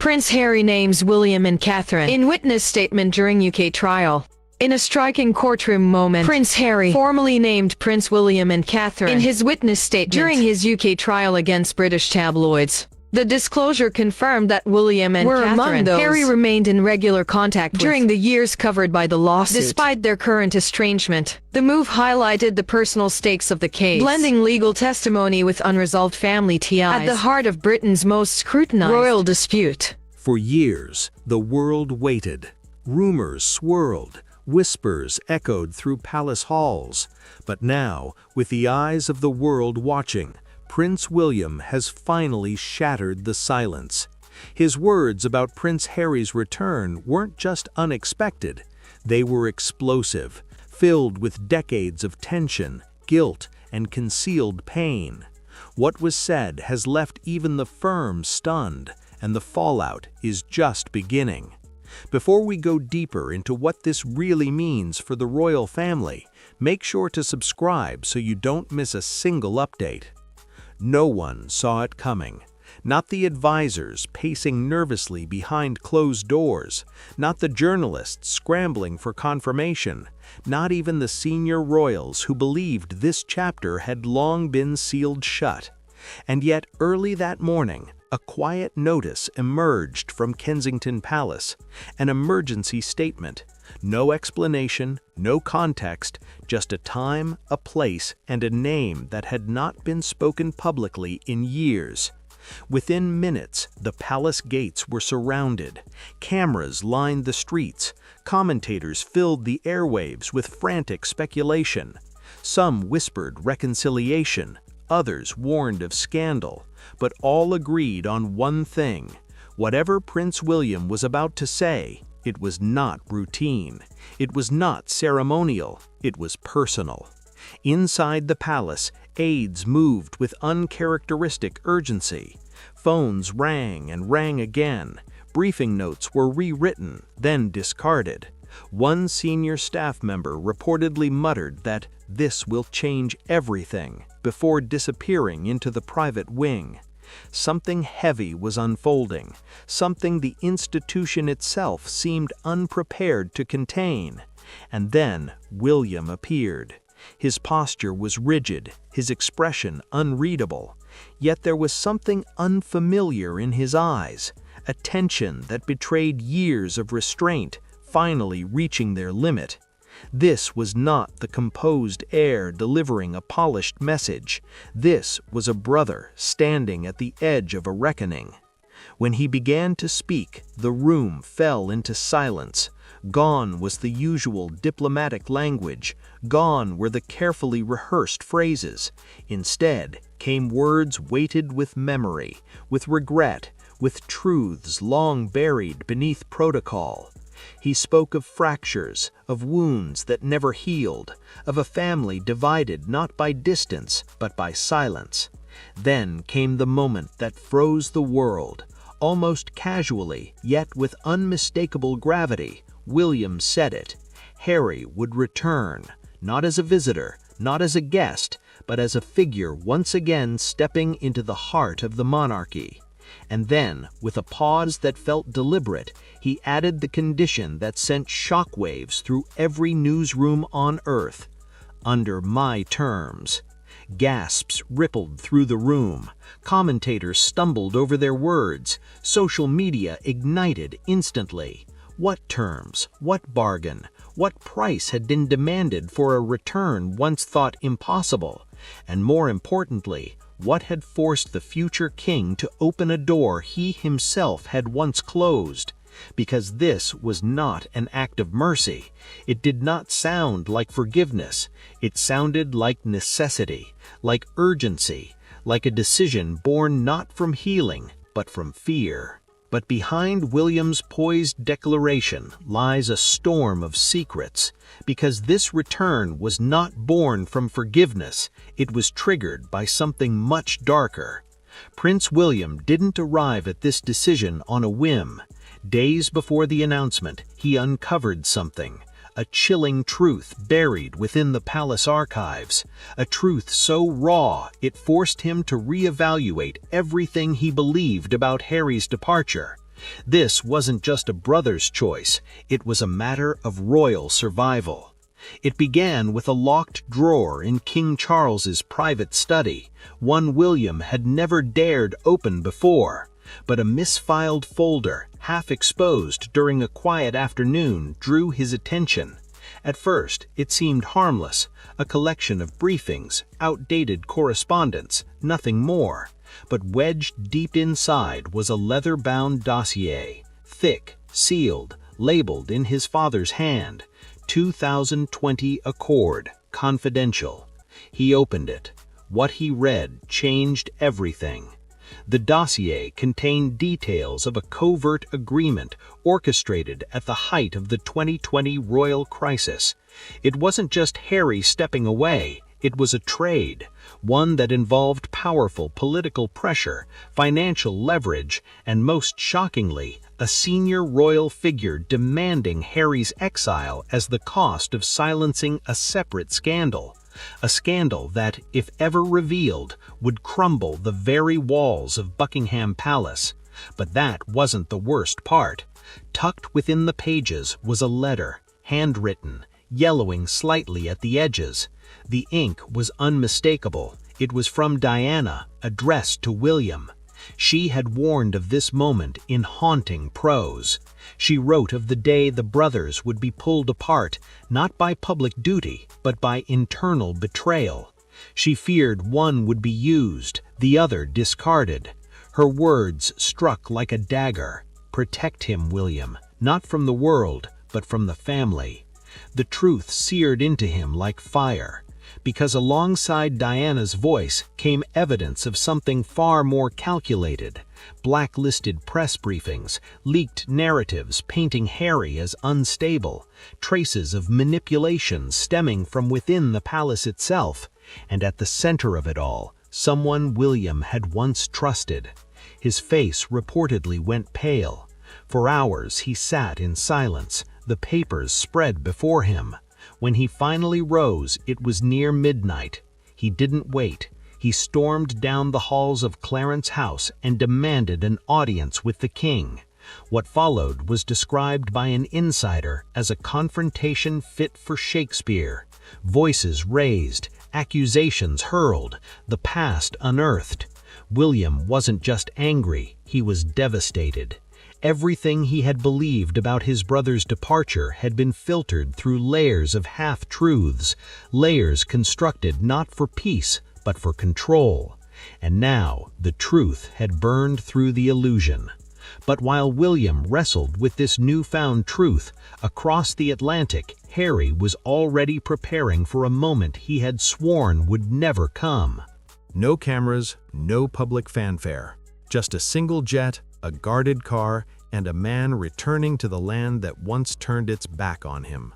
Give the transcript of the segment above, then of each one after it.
Prince Harry names William and Catherine in witness statement during UK trial. In a striking courtroom moment, Prince Harry formally named Prince William and Catherine in his witness statement during his UK trial against British tabloids. The disclosure confirmed that William and Catherine among those Harry remained in regular contact with during the years covered by the lawsuit, despite their current estrangement. The move highlighted the personal stakes of the case, blending legal testimony with unresolved family ties at the heart of Britain's most scrutinized royal dispute. For years, the world waited. Rumors swirled, whispers echoed through palace halls. But now, with the eyes of the world watching, Prince William has finally shattered the silence. His words about Prince Harry's return weren't just unexpected, they were explosive, filled with decades of tension, guilt, and concealed pain. What was said has left even the firm stunned, and the fallout is just beginning. Before we go deeper into what this really means for the royal family, make sure to subscribe so you don't miss a single update. No one saw it coming. Not the advisors pacing nervously behind closed doors, not the journalists scrambling for confirmation, not even the senior royals who believed this chapter had long been sealed shut. And yet early that morning, a quiet notice emerged from Kensington Palace, an emergency statement. No explanation, no context, just a time, a place, and a name that had not been spoken publicly in years. Within minutes, the palace gates were surrounded. Cameras lined the streets. Commentators filled the airwaves with frantic speculation. Some whispered reconciliation, others warned of scandal, but all agreed on one thing. Whatever Prince William was about to say, it was not routine. It was not ceremonial. It was personal. Inside the palace, aides moved with uncharacteristic urgency. Phones rang and rang again. Briefing notes were rewritten, then discarded. One senior staff member reportedly muttered that this will change everything before disappearing into the private wing. Something heavy was unfolding, something the institution itself seemed unprepared to contain. And then William appeared. His posture was rigid, his expression unreadable. Yet there was something unfamiliar in his eyes, a tension that betrayed years of restraint finally reaching their limit. This was not the composed heir delivering a polished message. This was a brother standing at the edge of a reckoning. When he began to speak, the room fell into silence. Gone was the usual diplomatic language. Gone were the carefully rehearsed phrases. Instead came words weighted with memory, with regret, with truths long buried beneath protocol. He spoke of fractures, of wounds that never healed, of a family divided not by distance, but by silence. Then came the moment that froze the world. Almost casually, yet with unmistakable gravity, William said it. Harry would return, not as a visitor, not as a guest, but as a figure once again stepping into the heart of the monarchy. And then, with a pause that felt deliberate, he added the condition that sent shockwaves through every newsroom on Earth. Under my terms. Gasps rippled through the room. Commentators stumbled over their words. Social media ignited instantly. What terms? What bargain? What price had been demanded for a return once thought impossible? And more importantly, what had forced the future king to open a door he himself had once closed? Because this was not an act of mercy. It did not sound like forgiveness. It sounded like necessity, like urgency, like a decision born not from healing, but from fear. But behind William's poised declaration lies a storm of secrets, because this return was not born from forgiveness, it was triggered by something much darker. Prince William didn't arrive at this decision on a whim. Days before the announcement, he uncovered something, a chilling truth buried within the palace archives, a truth so raw it forced him to reevaluate everything he believed about Harry's departure. This wasn't just a brother's choice, it was a matter of royal survival. It began with a locked drawer in King Charles's private study, one William had never dared open before. But a misfiled folder, half exposed during a quiet afternoon, drew his attention. At first, it seemed harmless, a collection of briefings, outdated correspondence, nothing more. But wedged deep inside was a leather-bound dossier, thick, sealed, labeled in his father's hand, 2020 Accord, confidential. He opened it. What he read changed everything. The dossier contained details of a covert agreement orchestrated at the height of the 2020 royal crisis. It wasn't just Harry stepping away, it was a trade, one that involved powerful political pressure, financial leverage, and most shockingly, a senior royal figure demanding Harry's exile as the cost of silencing a separate scandal. A scandal that, if ever revealed, would crumble the very walls of Buckingham Palace. But that wasn't the worst part. Tucked within the pages was a letter, handwritten, yellowing slightly at the edges. The ink was unmistakable. It was from Diana, addressed to William. She had warned of this moment in haunting prose. She wrote of the day the brothers would be pulled apart, not by public duty, but by internal betrayal. She feared one would be used, the other discarded. Her words struck like a dagger. Protect him, William, not from the world, but from the family. The truth seared into him like fire, because alongside Diana's voice came evidence of something far more calculated. Blacklisted press briefings, leaked narratives painting Harry as unstable, traces of manipulation stemming from within the palace itself, and at the center of it all, someone William had once trusted. His face reportedly went pale. For hours he sat in silence, the papers spread before him. When he finally rose, it was near midnight. He didn't wait. He stormed down the halls of Clarence House and demanded an audience with the king. What followed was described by an insider as a confrontation fit for Shakespeare. Voices raised, accusations hurled, the past unearthed. William wasn't just angry, he was devastated. Everything he had believed about his brother's departure had been filtered through layers of half-truths, layers constructed not for peace, but for control. And now the truth had burned through the illusion. But while William wrestled with this newfound truth, across the Atlantic, Harry was already preparing for a moment he had sworn would never come. No cameras, no public fanfare. Just a single jet, a guarded car, and a man returning to the land that once turned its back on him.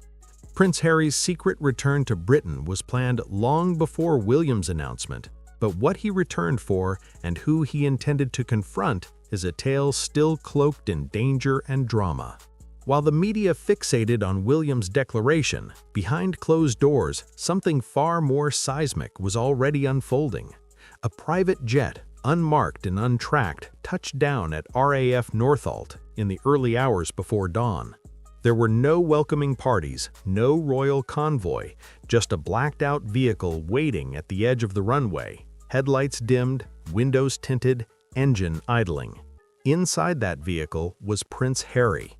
Prince Harry's secret return to Britain was planned long before William's announcement, but what he returned for and who he intended to confront is a tale still cloaked in danger and drama. While the media fixated on William's declaration, behind closed doors, something far more seismic was already unfolding. A private jet, unmarked and untracked, touched down at RAF Northolt in the early hours before dawn. There were no welcoming parties, no royal convoy, just a blacked-out vehicle waiting at the edge of the runway, headlights dimmed, windows tinted, engine idling. Inside that vehicle was Prince Harry.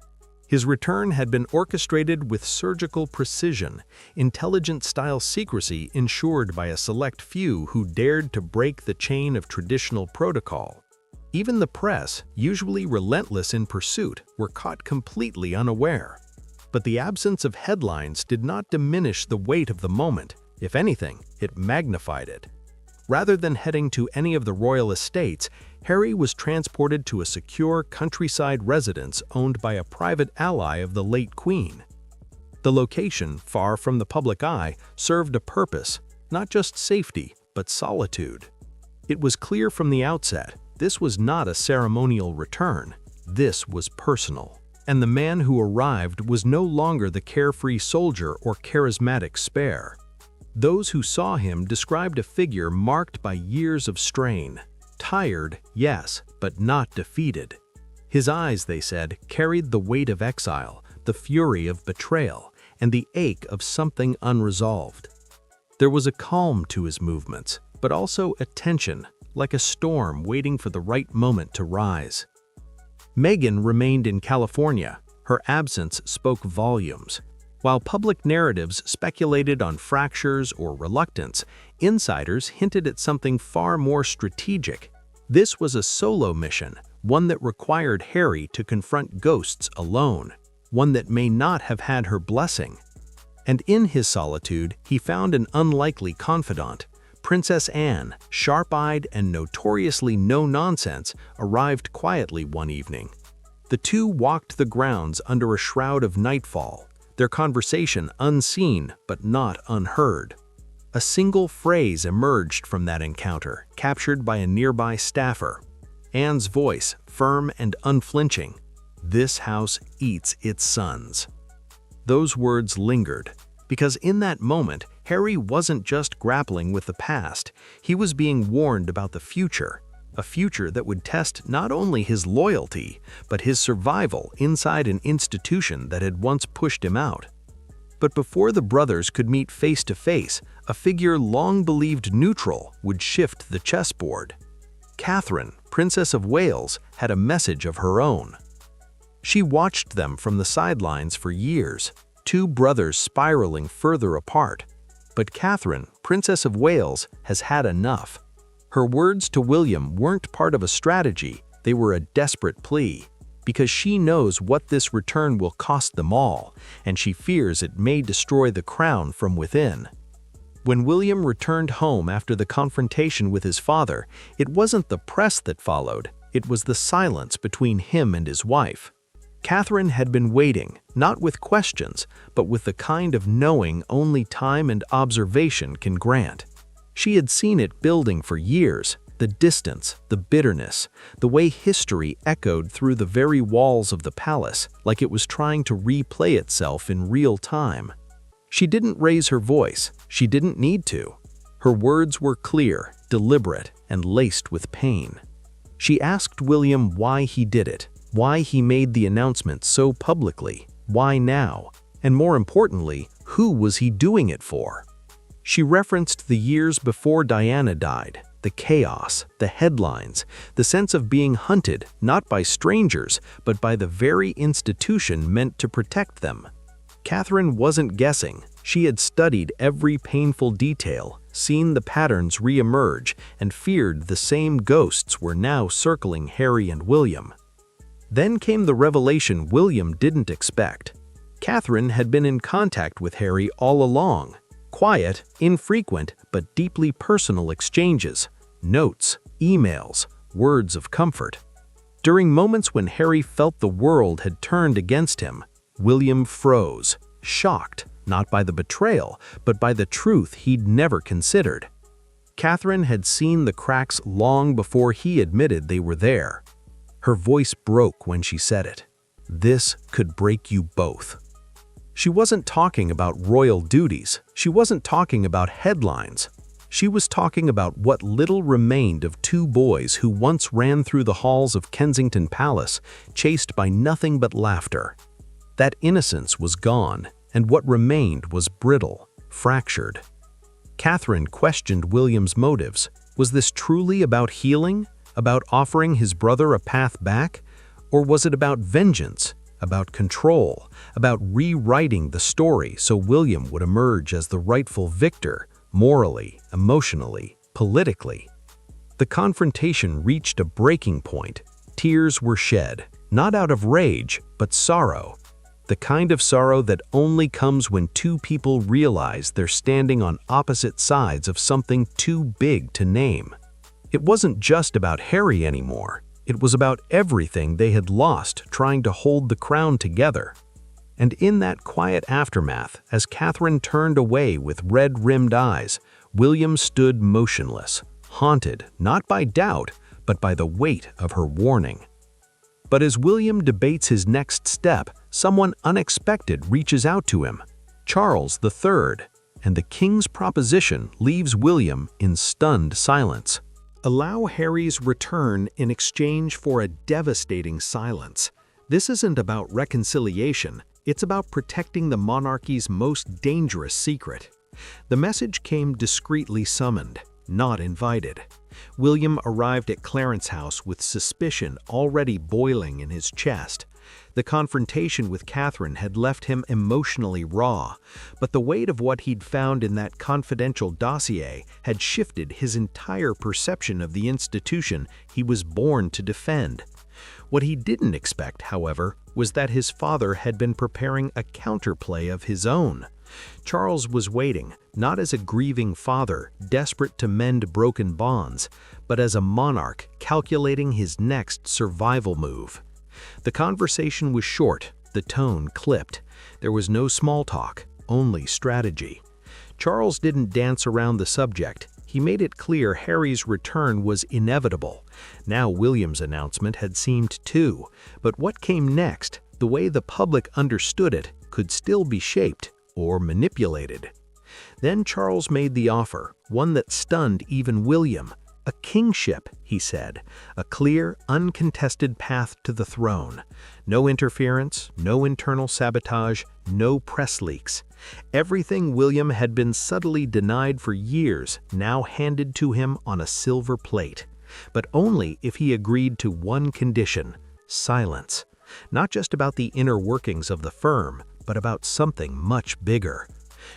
His return had been orchestrated with surgical precision, intelligence-style secrecy ensured by a select few who dared to break the chain of traditional protocol. Even the press, usually relentless in pursuit, were caught completely unaware. But the absence of headlines did not diminish the weight of the moment. If anything, it magnified it. Rather than heading to any of the royal estates, Harry was transported to a secure countryside residence owned by a private ally of the late Queen. The location, far from the public eye, served a purpose, not just safety, but solitude. It was clear from the outset, this was not a ceremonial return, this was personal. And the man who arrived was no longer the carefree soldier or charismatic spare. Those who saw him described a figure marked by years of strain. Tired, yes, but not defeated. His eyes, they said, carried the weight of exile, the fury of betrayal, and the ache of something unresolved. There was a calm to his movements, but also a tension, like a storm waiting for the right moment to rise. Meghan remained in California. Her absence spoke volumes. While public narratives speculated on fractures or reluctance, insiders hinted at something far more strategic. This was a solo mission, one that required Harry to confront ghosts alone, one that may not have had her blessing. And in his solitude, he found an unlikely confidant. Princess Anne, sharp-eyed and notoriously no-nonsense, arrived quietly one evening. The two walked the grounds under a shroud of nightfall, their conversation unseen but not unheard. A single phrase emerged from that encounter, captured by a nearby staffer. Anne's voice, firm and unflinching, "This house eats its sons." Those words lingered, because in that moment, Harry wasn't just grappling with the past, he was being warned about the future, a future that would test not only his loyalty, but his survival inside an institution that had once pushed him out. But before the brothers could meet face to face, a figure long believed neutral would shift the chessboard. Catherine, Princess of Wales, had a message of her own. She watched them from the sidelines for years, two brothers spiraling further apart. But Catherine, Princess of Wales, has had enough. Her words to William weren't part of a strategy, they were a desperate plea, because she knows what this return will cost them all, and she fears it may destroy the crown from within. When William returned home after the confrontation with his father, it wasn't the press that followed, it was the silence between him and his wife. Catherine had been waiting, not with questions, but with the kind of knowing only time and observation can grant. She had seen it building for years, the distance, the bitterness, the way history echoed through the very walls of the palace, like it was trying to replay itself in real time. She didn't raise her voice, she didn't need to. Her words were clear, deliberate, and laced with pain. She asked William why he did it, why he made the announcement so publicly, why now, and more importantly, who was he doing it for? She referenced the years before Diana died, the chaos, the headlines, the sense of being hunted not by strangers, but by the very institution meant to protect them. Catherine wasn't guessing. She had studied every painful detail, seen the patterns re-emerge, and feared the same ghosts were now circling Harry and William. Then came the revelation William didn't expect. Catherine had been in contact with Harry all along. Quiet, infrequent, but deeply personal exchanges. Notes, emails, words of comfort. During moments when Harry felt the world had turned against him, William froze, shocked, not by the betrayal, but by the truth he'd never considered. Catherine had seen the cracks long before he admitted they were there. Her voice broke when she said it. This could break you both. She wasn't talking about royal duties. She wasn't talking about headlines. She was talking about what little remained of two boys who once ran through the halls of Kensington Palace, chased by nothing but laughter. That innocence was gone, and what remained was brittle, fractured. Catherine questioned William's motives. Was this truly about healing? About offering his brother a path back? Or was it about vengeance, about control, about rewriting the story so William would emerge as the rightful victor, morally, emotionally, politically? The confrontation reached a breaking point. Tears were shed, not out of rage, but sorrow. The kind of sorrow that only comes when two people realize they're standing on opposite sides of something too big to name. It wasn't just about Harry anymore. It was about everything they had lost trying to hold the crown together. And in that quiet aftermath, as Catherine turned away with red-rimmed eyes, William stood motionless, haunted not by doubt, but by the weight of her warning. But as William debates his next step, someone unexpected reaches out to him, Charles III, and the king's proposition leaves William in stunned silence. Allow Harry's return in exchange for a devastating silence. This isn't about reconciliation, it's about protecting the monarchy's most dangerous secret. The message came discreetly summoned, not invited. William arrived at Clarence's house with suspicion already boiling in his chest. The confrontation with Catherine had left him emotionally raw, but the weight of what he'd found in that confidential dossier had shifted his entire perception of the institution he was born to defend. What he didn't expect, however, was that his father had been preparing a counterplay of his own. Charles was waiting, not as a grieving father desperate to mend broken bonds, but as a monarch calculating his next survival move. The conversation was short, the tone clipped. There was no small talk, only strategy. Charles didn't dance around the subject. He made it clear Harry's return was inevitable. Now William's announcement had seemed too, but what came next, the way the public understood it, could still be shaped or manipulated. Then Charles made the offer, one that stunned even William. A kingship, he said, a clear, uncontested path to the throne. No interference, no internal sabotage, no press leaks. Everything William had been subtly denied for years now handed to him on a silver plate. But only if he agreed to one condition: silence. Not just about the inner workings of the firm, but about something much bigger.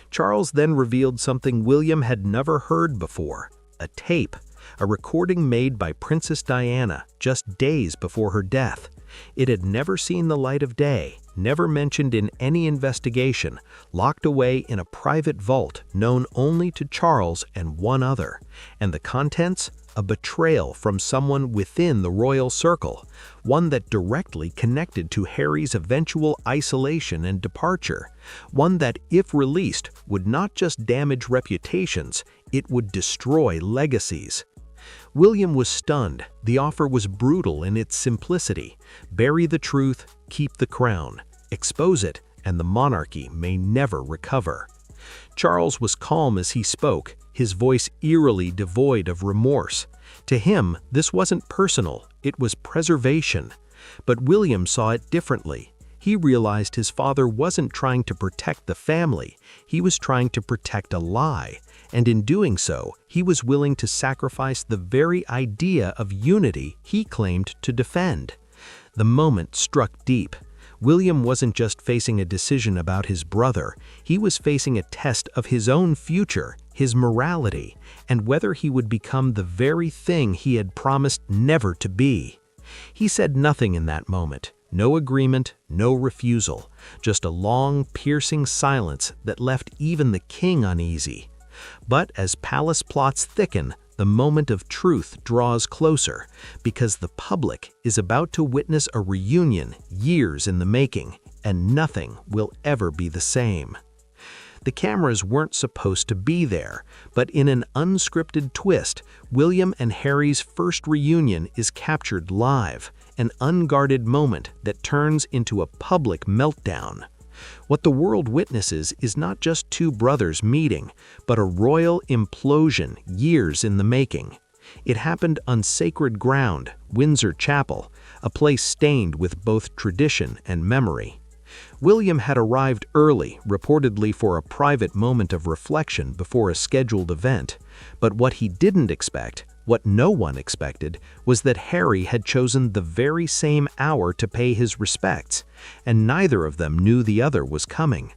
Charles then revealed something William had never heard before: a tape. A recording made by Princess Diana just days before her death. It had never seen the light of day, never mentioned in any investigation, locked away in a private vault known only to Charles and one other. And the contents? A betrayal from someone within the royal circle, one that directly connected to Harry's eventual isolation and departure, one that, if released, would not just damage reputations, it would destroy legacies. William was stunned. The offer was brutal in its simplicity. Bury the truth, keep the crown. Expose it, and the monarchy may never recover. Charles was calm as he spoke, his voice eerily devoid of remorse. To him, this wasn't personal, it was preservation. But William saw it differently. He realized his father wasn't trying to protect the family, he was trying to protect a lie. And in doing so, he was willing to sacrifice the very idea of unity he claimed to defend. The moment struck deep. William wasn't just facing a decision about his brother, he was facing a test of his own future, his morality, and whether he would become the very thing he had promised never to be. He said nothing in that moment. No agreement, no refusal, just a long, piercing silence that left even the king uneasy. But as palace plots thicken, the moment of truth draws closer, because the public is about to witness a reunion years in the making, and nothing will ever be the same. The cameras weren't supposed to be there, but in an unscripted twist, William and Harry's first reunion is captured live, an unguarded moment that turns into a public meltdown. What the world witnesses is not just two brothers meeting, but a royal implosion years in the making. It happened on sacred ground, Windsor Chapel, a place stained with both tradition and memory. William had arrived early, reportedly for a private moment of reflection before a scheduled event, but what he didn't expect, what no one expected, was that Harry had chosen the very same hour to pay his respects, and neither of them knew the other was coming.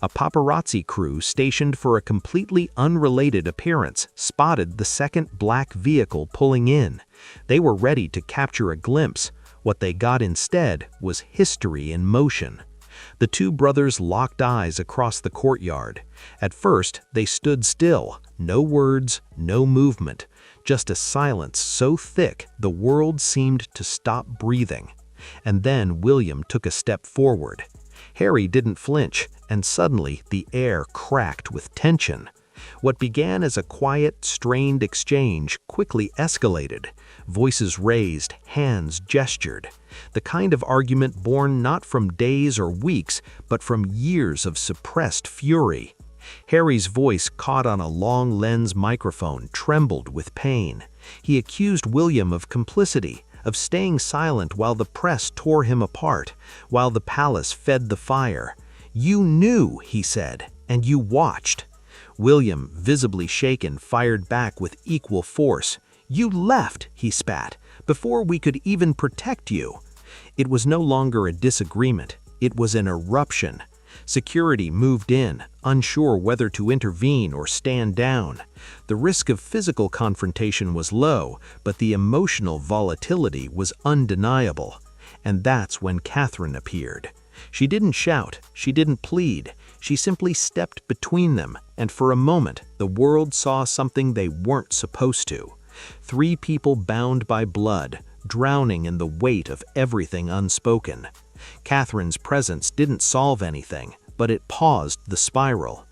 A paparazzi crew stationed for a completely unrelated appearance spotted the second black vehicle pulling in. They were ready to capture a glimpse. What they got instead was history in motion. The two brothers locked eyes across the courtyard. At first, they stood still, no words, no movement, just a silence so thick the world seemed to stop breathing. And then William took a step forward. Harry didn't flinch, and suddenly the air cracked with tension. What began as a quiet, strained exchange quickly escalated. Voices raised, hands gestured. The kind of argument born not from days or weeks, but from years of suppressed fury. Harry's voice, caught on a long-lens microphone, trembled with pain. He accused William of complicity, of staying silent while the press tore him apart, while the palace fed the fire. "You knew," he said, "and you watched." William, visibly shaken, fired back with equal force. "You left," he spat, "before we could even protect you." It was no longer a disagreement. It was an eruption. Security moved in, unsure whether to intervene or stand down. The risk of physical confrontation was low, but the emotional volatility was undeniable. And that's when Catherine appeared. She didn't shout, she didn't plead, she simply stepped between them, and for a moment the world saw something they weren't supposed to. 3 people bound by blood, drowning in the weight of everything unspoken. Catherine's presence didn't solve anything, but it paused the spiral.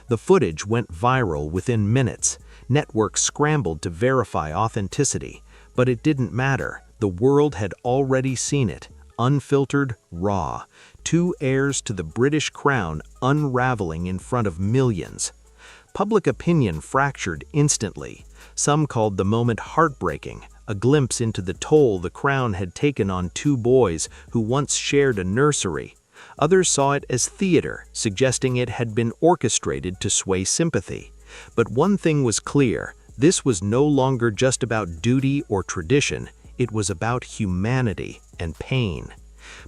The footage went viral within minutes. Networks scrambled to verify authenticity, but it didn't matter. The world had already seen it, unfiltered, raw. 2 heirs to the British crown unraveling in front of millions. Public opinion fractured instantly. Some called the moment heartbreaking, a glimpse into the toll the crown had taken on 2 boys who once shared a nursery. Others saw it as theater, suggesting it had been orchestrated to sway sympathy. But one thing was clear: this was no longer just about duty or tradition, it was about humanity and pain.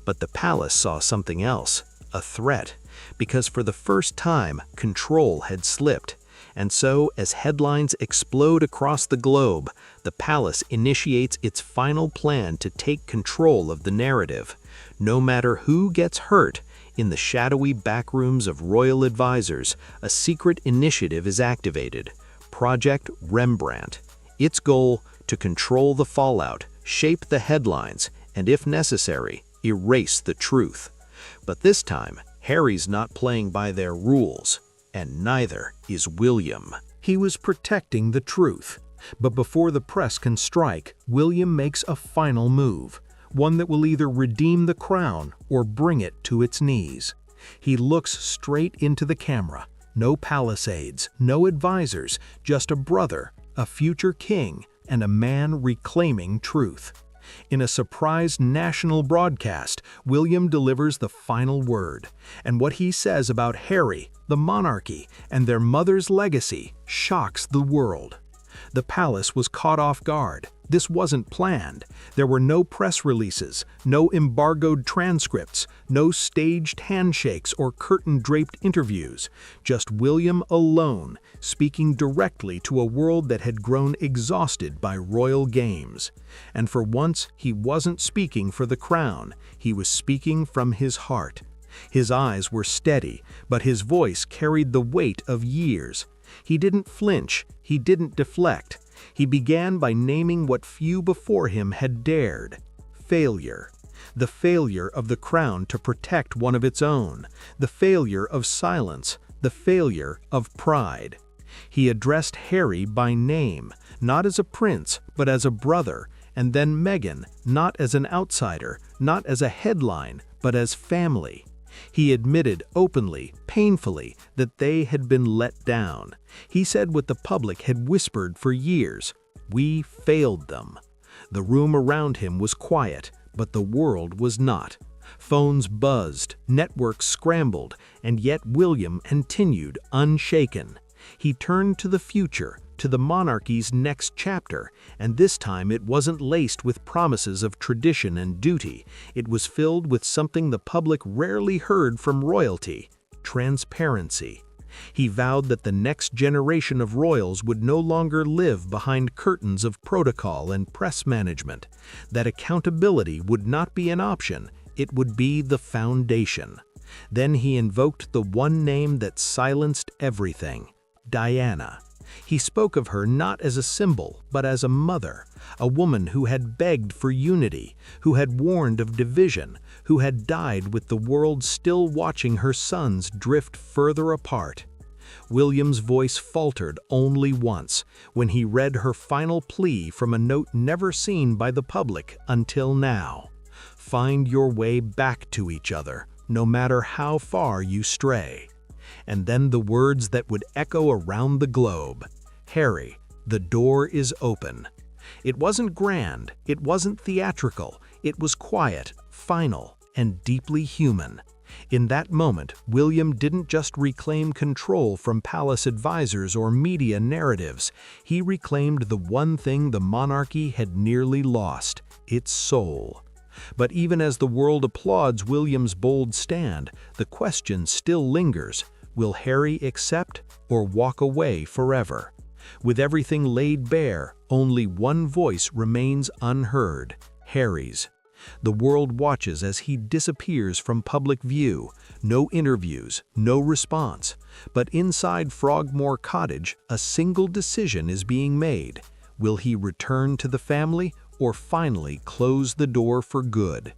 But the palace saw something else, a threat, because for the first time, control had slipped. And so, as headlines explode across the globe, the palace initiates its final plan to take control of the narrative. No matter who gets hurt, in the shadowy backrooms of royal advisors, a secret initiative is activated. Project Rembrandt. Its goal: to control the fallout, shape the headlines, and if necessary, erase the truth. But this time, Harry's not playing by their rules. And neither is William. He was protecting the truth. But before the press can strike, William makes a final move, one that will either redeem the crown or bring it to its knees. He looks straight into the camera. No palisades, no advisors, just a brother, a future king, and a man reclaiming truth. In a surprise national broadcast, William delivers the final word, and what he says about Harry, the monarchy, and their mother's legacy shocks the world. The palace was caught off guard. This wasn't planned. There were no press releases, no embargoed transcripts, no staged handshakes or curtain-draped interviews. Just William alone, speaking directly to a world that had grown exhausted by royal games. And for once, he wasn't speaking for the crown. He was speaking from his heart. His eyes were steady, but his voice carried the weight of years. He didn't flinch, he didn't deflect. He began by naming what few before him had dared: failure. The failure of the crown to protect one of its own, the failure of silence, the failure of pride. He addressed Harry by name, not as a prince, but as a brother, and then Meghan, not as an outsider, not as a headline, but as family. He admitted openly, painfully, that they had been let down. He said what the public had whispered for years: "We failed them." The room around him was quiet, but the world was not. Phones buzzed, networks scrambled, and yet William continued unshaken. He turned to the future, to the monarchy's next chapter, and this time it wasn't laced with promises of tradition and duty. It was filled with something the public rarely heard from royalty: transparency. He vowed that the next generation of royals would no longer live behind curtains of protocol and press management, that accountability would not be an option, it would be the foundation. Then he invoked the one name that silenced everything: Diana. He spoke of her not as a symbol, but as a mother, a woman who had begged for unity, who had warned of division, who had died with the world still watching her sons drift further apart. William's voice faltered only once, when he read her final plea from a note never seen by the public until now: "Find your way back to each other, no matter how far you stray." And then the words that would echo around the globe. "Harry, the door is open." It wasn't grand, it wasn't theatrical, it was quiet, final, and deeply human. In that moment, William didn't just reclaim control from palace advisors or media narratives. He reclaimed the one thing the monarchy had nearly lost, its soul. But even as the world applauds William's bold stand, the question still lingers: will Harry accept or walk away forever? With everything laid bare, only one voice remains unheard: Harry's. The world watches as he disappears from public view. No interviews, no response. But inside Frogmore Cottage, a single decision is being made. Will he return to the family or finally close the door for good?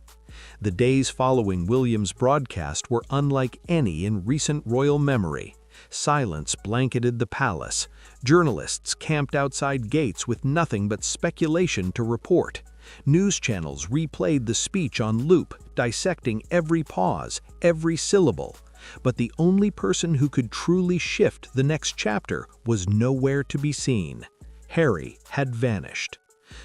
The days following William's broadcast were unlike any in recent royal memory. Silence blanketed the palace. Journalists camped outside gates with nothing but speculation to report. News channels replayed the speech on loop, dissecting every pause, every syllable. But the only person who could truly shift the next chapter was nowhere to be seen. Harry had vanished.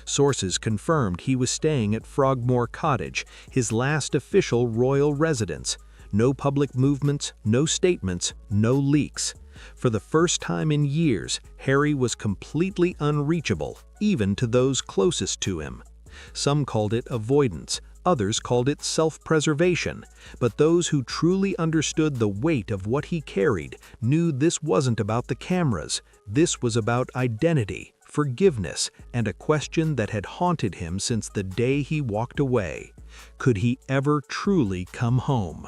Sources confirmed he was staying at Frogmore Cottage, his last official royal residence. No public movements, no statements, no leaks. For the first time in years, Harry was completely unreachable, even to those closest to him. Some called it avoidance, others called it self-preservation, but those who truly understood the weight of what he carried knew this wasn't about the cameras. This was about identity, forgiveness, and a question that had haunted him since the day he walked away. Could he ever truly come home?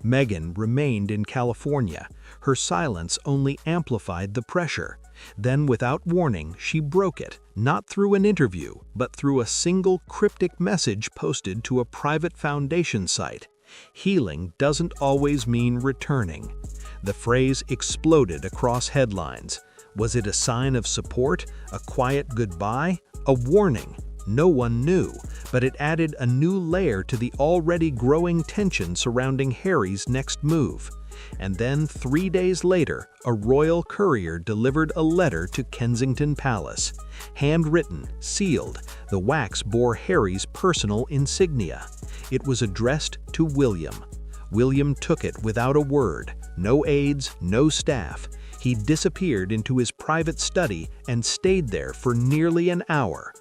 Meghan remained in California. Her silence only amplified the pressure. Then, without warning, she broke it, not through an interview, but through a single cryptic message posted to a private foundation site. Healing doesn't always mean returning. The phrase exploded across headlines. Was it a sign of support, a quiet goodbye, a warning? No one knew, but it added a new layer to the already growing tension surrounding Harry's next move. And then 3 days later, a royal courier delivered a letter to Kensington Palace. Handwritten, sealed, the wax bore Harry's personal insignia. It was addressed to William. William took it without a word. No aides, no staff. He disappeared into his private study and stayed there for nearly an hour.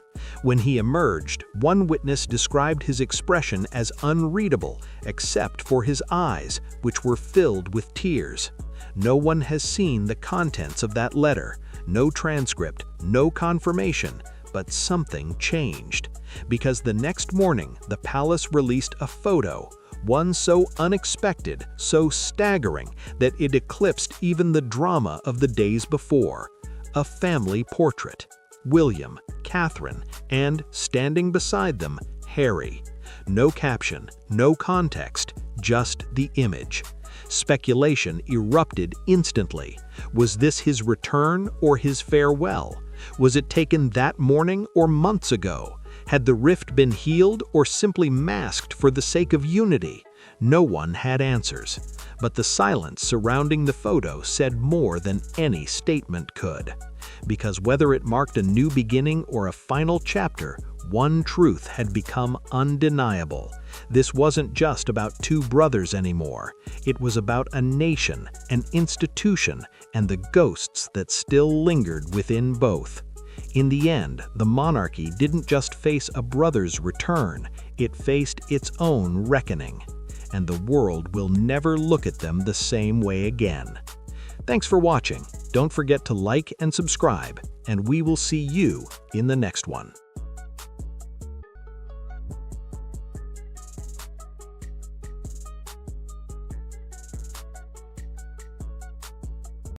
When he emerged, one witness described his expression as unreadable, except for his eyes, which were filled with tears. No one has seen the contents of that letter, no transcript, no confirmation, but something changed. Because the next morning, the palace released a photo, one so unexpected, so staggering, that it eclipsed even the drama of the days before. A family portrait. William, Catherine, and, standing beside them, Harry. No caption, no context, just the image. Speculation erupted instantly. Was this his return or his farewell? Was it taken that morning or months ago? Had the rift been healed or simply masked for the sake of unity? No one had answers. But the silence surrounding the photo said more than any statement could. Because whether it marked a new beginning or a final chapter, one truth had become undeniable. This wasn't just about two brothers anymore. It was about a nation, an institution, and the ghosts that still lingered within both. In the end, the monarchy didn't just face a brother's return, it faced its own reckoning. And the world will never look at them the same way again. Thanks for watching. Don't forget to like and subscribe, and we will see you in the next one.